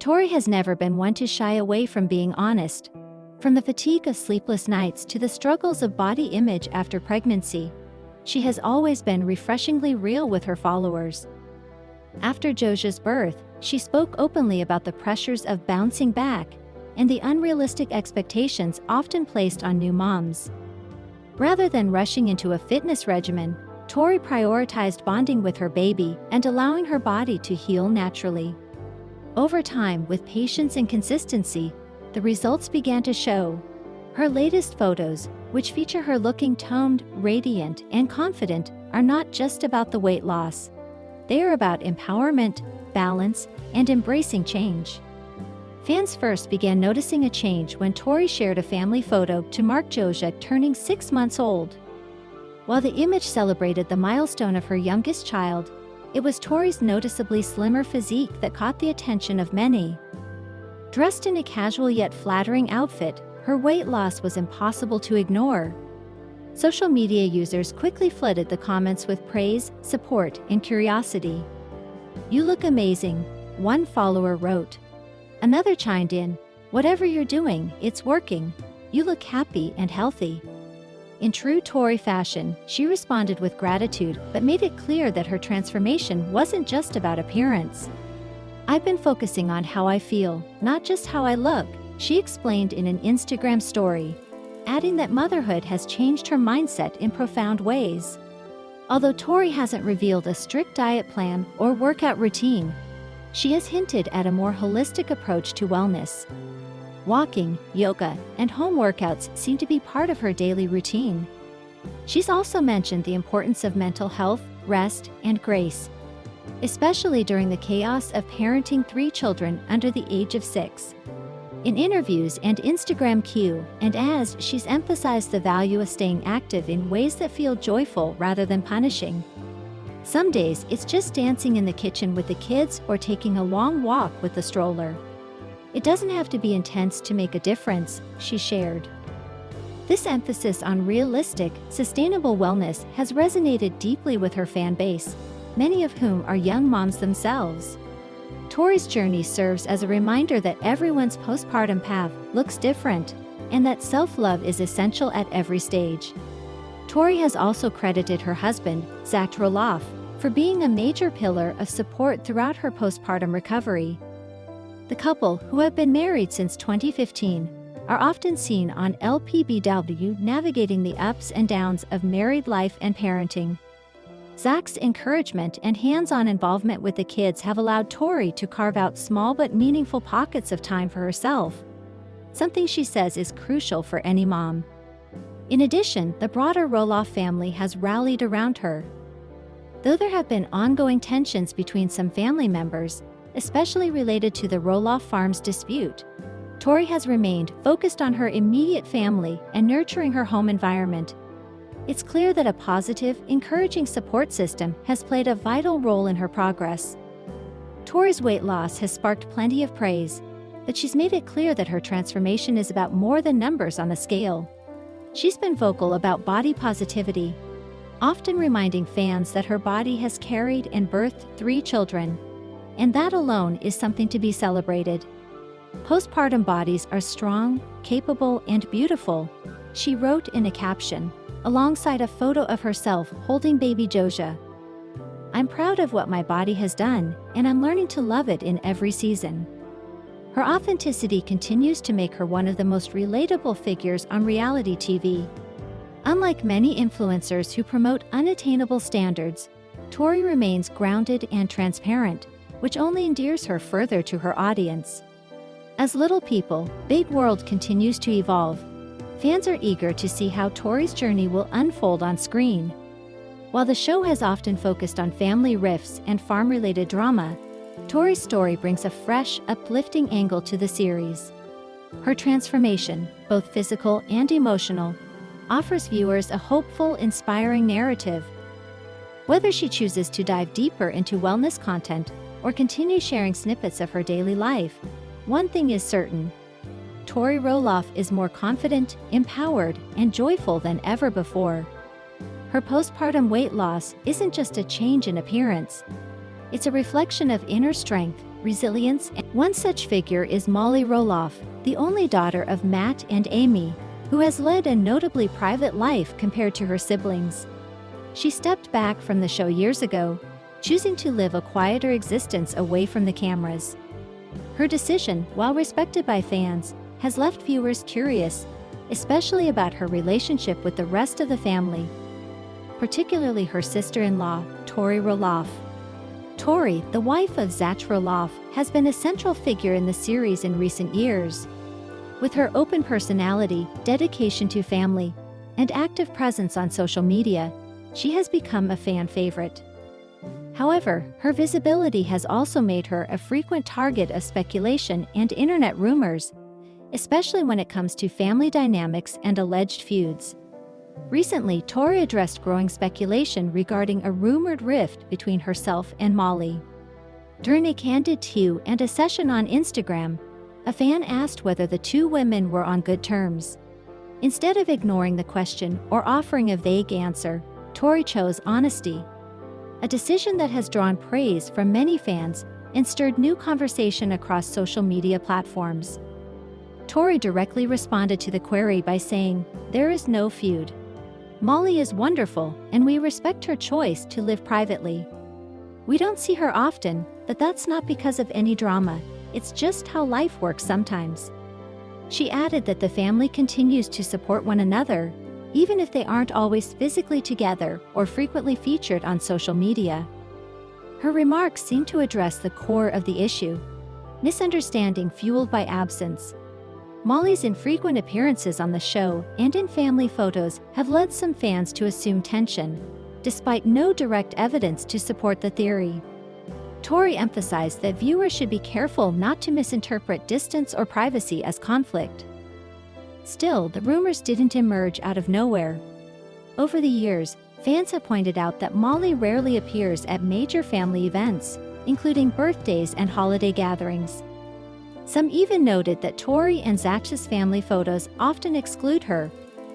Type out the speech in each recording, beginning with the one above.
Tori has never been one to shy away from being honest. From the fatigue of sleepless nights to the struggles of body image after pregnancy, she has always been refreshingly real with her followers. After Joja's birth, she spoke openly about the pressures of bouncing back and the unrealistic expectations often placed on new moms. Rather than rushing into a fitness regimen, Tori prioritized bonding with her baby and allowing her body to heal naturally. Over time, with patience and consistency, the results began to show. Her latest photos, which feature her looking toned, radiant, and confident, are not just about the weight loss. They are about empowerment, balance, and embracing change. Fans first began noticing a change when Tori shared a family photo to mark Joja turning 6 months old. While the image celebrated the milestone of her youngest child, it was Tori's noticeably slimmer physique that caught the attention of many. Dressed in a casual yet flattering outfit, her weight loss was impossible to ignore. Social media users quickly flooded the comments with praise, support, and curiosity. "You look amazing," one follower wrote. Another chimed in, "Whatever you're doing, it's working. You look happy and healthy." In true Tori fashion, she responded with gratitude but made it clear that her transformation wasn't just about appearance. "I've been focusing on how I feel, not just how I look," she explained in an Instagram story, adding that motherhood has changed her mindset in profound ways. Although Tori hasn't revealed a strict diet plan or workout routine, she has hinted at a more holistic approach to wellness. Walking, yoga, and home workouts seem to be part of her daily routine. She's also mentioned the importance of mental health, rest, and grace, especially during the chaos of parenting 3 children under the age of 6. In interviews and Instagram Q&As, she's emphasized the value of staying active in ways that feel joyful rather than punishing. Some days, it's just dancing in the kitchen with the kids or taking a long walk with the stroller. "It doesn't have to be intense to make a difference," she shared. This emphasis on realistic, sustainable wellness has resonated deeply with her fan base, many of whom are young moms themselves. Tori's journey serves as a reminder that everyone's postpartum path looks different, and that self-love is essential at every stage. Tori has also credited her husband, Roloff, for being a major pillar of support throughout her postpartum recovery. The couple, who have been married since 2015, are often seen on LPBW navigating the ups and downs of married life and parenting. Zach's encouragement and hands-on involvement with the kids have allowed Tori to carve out small but meaningful pockets of time for herself, something she says is crucial for any mom. In addition, the broader Roloff family has rallied around her. Though there have been ongoing tensions between some family members, especially related to the Roloff Farms dispute, Tori has remained focused on her immediate family and nurturing her home environment. It's clear that a positive, encouraging support system has played a vital role in her progress. Tori's weight loss has sparked plenty of praise, but she's made it clear that her transformation is about more than numbers on a scale. She's been vocal about body positivity, often reminding fans that her body has carried and birthed 3 children, and that alone is something to be celebrated. "Postpartum bodies are strong, capable, and beautiful," she wrote in a caption, alongside a photo of herself holding baby Joja. "I'm proud of what my body has done, and I'm learning to love it in every season." Her authenticity continues to make her one of the most relatable figures on reality TV. Unlike many influencers who promote unattainable standards, Tori remains grounded and transparent, which only endears her further to her audience. As Little People, Big World continues to evolve, fans are eager to see how Tori's journey will unfold on screen. While the show has often focused on family rifts and farm-related drama, Tori's story brings a fresh, uplifting angle to the series. Her transformation, both physical and emotional, offers viewers a hopeful, inspiring narrative. Whether she chooses to dive deeper into wellness content or continue sharing snippets of her daily life, one thing is certain: Tori Roloff is more confident, empowered, and joyful than ever before. Her postpartum weight loss isn't just a change in appearance. It's a reflection of inner strength, resilience. One such figure is Molly Roloff, the only daughter of Matt and Amy, who has led a notably private life compared to her siblings. She stepped back from the show years ago, choosing to live a quieter existence away from the cameras. Her decision, while respected by fans, has left viewers curious, especially about her relationship with the rest of the family, particularly her sister-in-law, Tori Roloff. Tori, the wife of Zach Roloff, has been a central figure in the series in recent years. With her open personality, dedication to family, and active presence on social media, she has become a fan favorite. However, her visibility has also made her a frequent target of speculation and internet rumors, especially when it comes to family dynamics and alleged feuds. Recently, Tori addressed growing speculation regarding a rumored rift between herself and Molly. During a candid Q&A session on Instagram, a fan asked whether the two women were on good terms. Instead of ignoring the question or offering a vague answer, Tori chose honesty, a decision that has drawn praise from many fans and stirred new conversation across social media platforms. Tori directly responded to the query by saying, "There is no feud. Molly is wonderful, and we respect her choice to live privately. We don't see her often, but that's not because of any drama, it's just how life works sometimes." She added that the family continues to support one another, even if they aren't always physically together or frequently featured on social media. Her remarks seem to address the core of the issue: misunderstanding fueled by absence. Molly's infrequent appearances on the show and in family photos have led some fans to assume tension, despite no direct evidence to support the theory. Tori emphasized that viewers should be careful not to misinterpret distance or privacy as conflict. Still, the rumors didn't emerge out of nowhere. Over the years, fans have pointed out that Molly rarely appears at major family events, including birthdays and holiday gatherings. Some even noted that Tori and Zach's family photos often exclude her,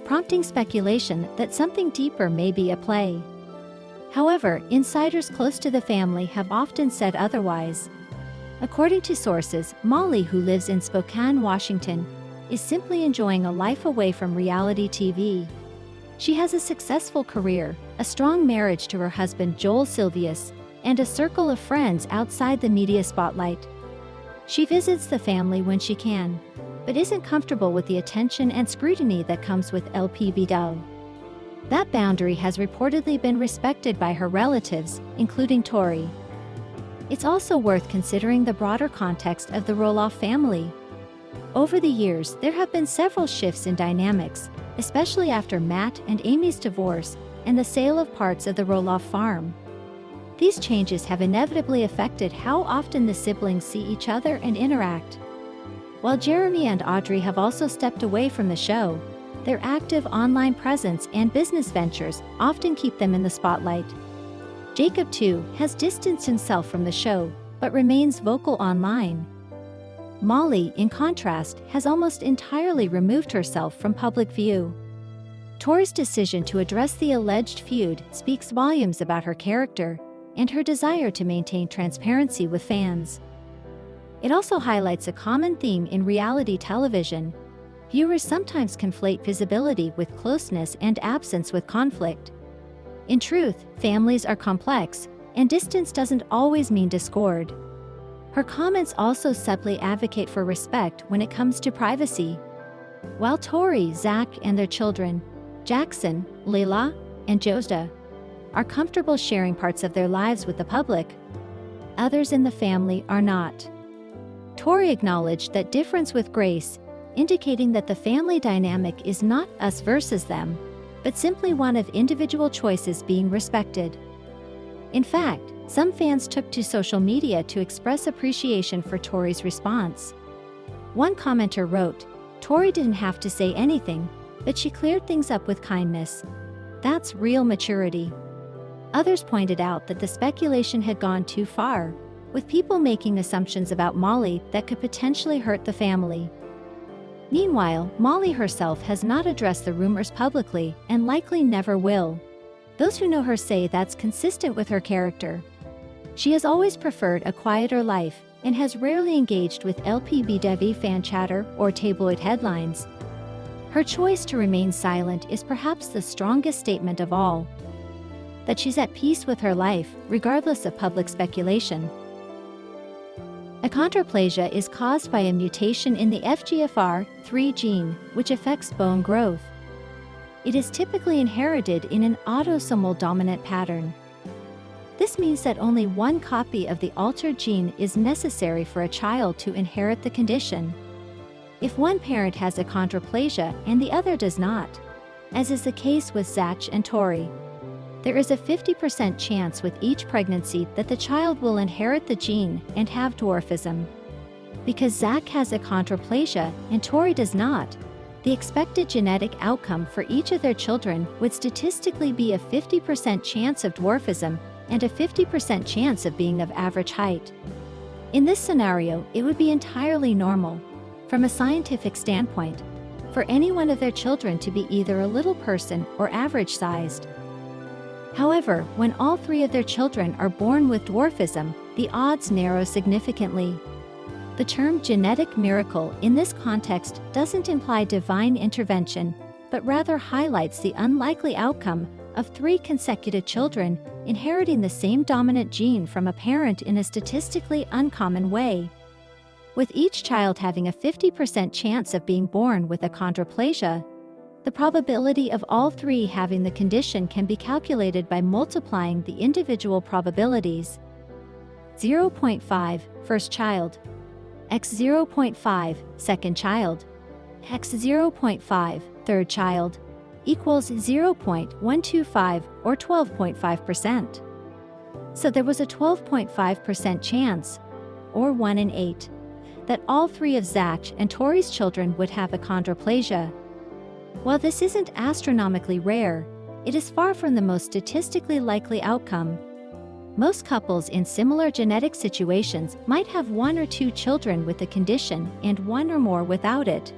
prompting speculation that something deeper may be at play. However, insiders close to the family have often said otherwise. According to sources, Molly, who lives in Spokane, Washington, is simply enjoying a life away from reality TV. She has a successful career, a strong marriage to her husband Joel Silvius, and a circle of friends outside the media spotlight. She visits the family when she can, but isn't comfortable with the attention and scrutiny that comes with LPBW. That boundary has reportedly been respected by her relatives, including Tori. It's also worth considering the broader context of the Roloff family. Over the years, there have been several shifts in dynamics, especially after Matt and Amy's divorce and the sale of parts of the Roloff farm. These changes have inevitably affected how often the siblings see each other and interact. While Jeremy and Audrey have also stepped away from the show, their active online presence and business ventures often keep them in the spotlight. Jacob, too, has distanced himself from the show, but remains vocal online. Molly, in contrast, has almost entirely removed herself from public view. Tori's decision to address the alleged feud speaks volumes about her character and her desire to maintain transparency with fans. It also highlights a common theme in reality television. Viewers sometimes conflate visibility with closeness and absence with conflict. In truth, families are complex, and distance doesn't always mean discord. Her comments also subtly advocate for respect when it comes to privacy. While Tori, Zach, and their children, Jackson, Layla, and Josda, are comfortable sharing parts of their lives with the public, others in the family are not. Tori acknowledged that difference with grace, indicating that the family dynamic is not us versus them, but simply one of individual choices being respected. In fact, some fans took to social media to express appreciation for Tori's response. One commenter wrote, "Tori didn't have to say anything, but she cleared things up with kindness. That's real maturity." Others pointed out that the speculation had gone too far, with people making assumptions about Molly that could potentially hurt the family. Meanwhile, Molly herself has not addressed the rumors publicly and likely never will. Those who know her say that's consistent with her character. She has always preferred a quieter life, and has rarely engaged with LPBW fan chatter or tabloid headlines. Her choice to remain silent is perhaps the strongest statement of all. That she's at peace with her life, regardless of public speculation. Achondroplasia is caused by a mutation in the FGFR3 gene, which affects bone growth. It is typically inherited in an autosomal dominant pattern. This means that only one copy of the altered gene is necessary for a child to inherit the condition. If one parent has achondroplasia and the other does not, as is the case with Zach and Tori, there is a 50% chance with each pregnancy that the child will inherit the gene and have dwarfism. Because Zach has achondroplasia and Tori does not, the expected genetic outcome for each of their children would statistically be a 50% chance of dwarfism and a 50% chance of being of average height. In this scenario, it would be entirely normal, from a scientific standpoint, for any one of their children to be either a little person or average-sized. However, when all three of their children are born with dwarfism, the odds narrow significantly. The term genetic miracle in this context doesn't imply divine intervention, but rather highlights the unlikely outcome of 3 consecutive children inheriting the same dominant gene from a parent in a statistically uncommon way. With each child having a 50% chance of being born with achondroplasia, the probability of all 3 having the condition can be calculated by multiplying the individual probabilities. 0.5 first child, x 0.5 second child, x 0.5 third child, equals 0.125 or 12.5%. So there was a 12.5% chance, or 1 in 8, that all 3 of Zach and Tori's children would have achondroplasia. While this isn't astronomically rare, it is far from the most statistically likely outcome. Most couples in similar genetic situations might have 1 or 2 children with the condition and 1 or more without it.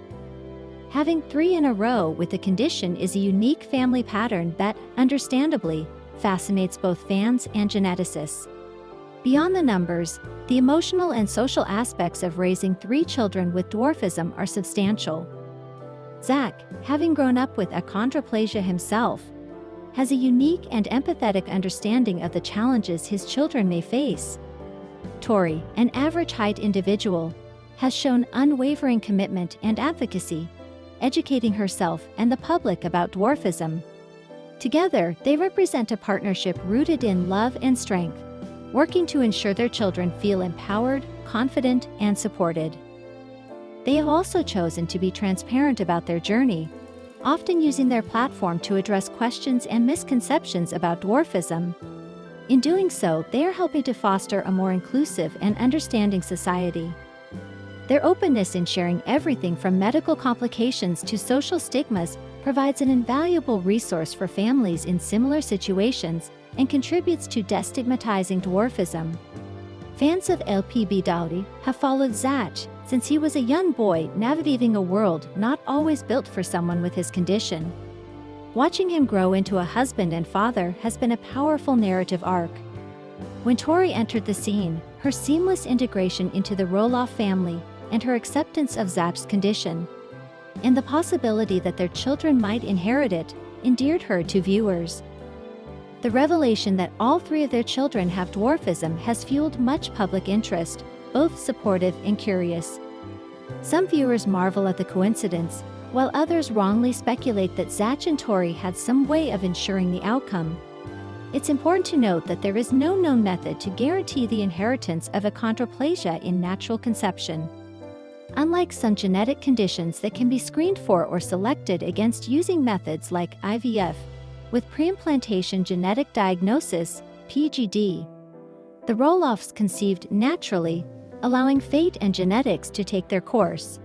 Having 3 in a row with the condition is a unique family pattern that, understandably, fascinates both fans and geneticists. Beyond the numbers, the emotional and social aspects of raising 3 children with dwarfism are substantial. Zach, having grown up with achondroplasia himself, has a unique and empathetic understanding of the challenges his children may face. Tori, an average-height individual, has shown unwavering commitment and advocacy, educating herself and the public about dwarfism. Together, they represent a partnership rooted in love and strength, working to ensure their children feel empowered, confident, and supported. They have also chosen to be transparent about their journey, often using their platform to address questions and misconceptions about dwarfism. In doing so, they are helping to foster a more inclusive and understanding society. Their openness in sharing everything from medical complications to social stigmas provides an invaluable resource for families in similar situations and contributes to destigmatizing dwarfism. Fans of LPBW have followed Zach since he was a young boy navigating a world not always built for someone with his condition. Watching him grow into a husband and father has been a powerful narrative arc. When Tori entered the scene, her seamless integration into the Roloff family and her acceptance of Zach's condition, and the possibility that their children might inherit it, endeared her to viewers. The revelation that all 3 of their children have dwarfism has fueled much public interest, both supportive and curious. Some viewers marvel at the coincidence, while others wrongly speculate that Zach and Tori had some way of ensuring the outcome. It's important to note that there is no known method to guarantee the inheritance of achondroplasia in natural conception. Unlike some genetic conditions that can be screened for or selected against using methods like IVF, with preimplantation genetic diagnosis, PGD, the Roloffs conceived naturally, allowing fate and genetics to take their course.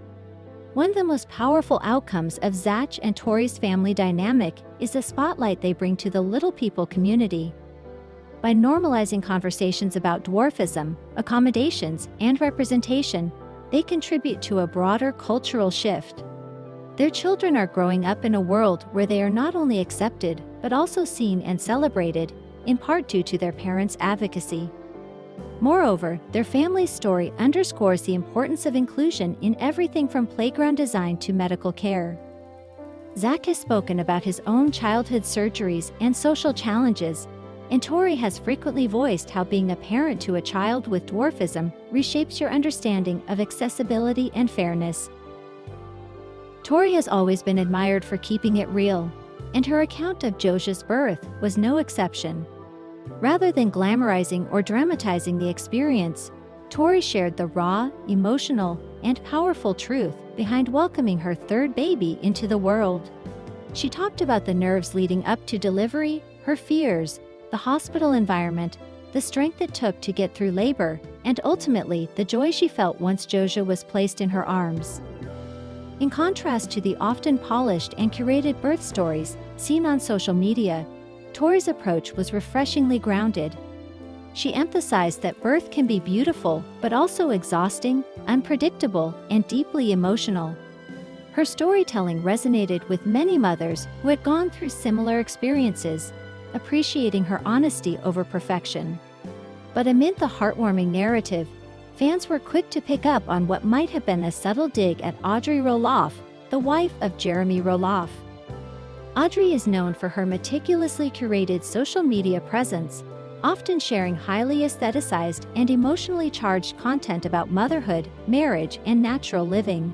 One of the most powerful outcomes of Zach and Tori's family dynamic is the spotlight they bring to the little people community. By normalizing conversations about dwarfism, accommodations, and representation, they contribute to a broader cultural shift. Their children are growing up in a world where they are not only accepted, but also seen and celebrated, in part due to their parents' advocacy. Moreover, their family's story underscores the importance of inclusion in everything from playground design to medical care. Zach has spoken about his own childhood surgeries and social challenges, and Tori has frequently voiced how being a parent to a child with dwarfism reshapes your understanding of accessibility and fairness. Tori has always been admired for keeping it real, and her account of Josiah's birth was no exception. Rather than glamorizing or dramatizing the experience, Tori shared the raw, emotional, and powerful truth behind welcoming her third baby into the world. She talked about the nerves leading up to delivery, her fears, the hospital environment, the strength it took to get through labor, and ultimately the joy she felt once Josiah was placed in her arms. In contrast to the often polished and curated birth stories seen on social media, Tori's approach was refreshingly grounded. She emphasized that birth can be beautiful, but also exhausting, unpredictable, and deeply emotional. Her storytelling resonated with many mothers who had gone through similar experiences, appreciating her honesty over perfection. But amid the heartwarming narrative, fans were quick to pick up on what might have been a subtle dig at Audrey Roloff, the wife of Jeremy Roloff. Audrey is known for her meticulously curated social media presence, often sharing highly aestheticized and emotionally charged content about motherhood, marriage, and natural living.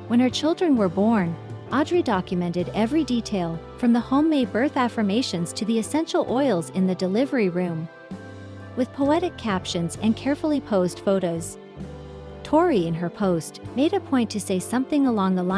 When her children were born, Audrey documented every detail, from the homemade birth affirmations to the essential oils in the delivery room, with poetic captions and carefully posed photos. Tori, in her post, made a point to say something along the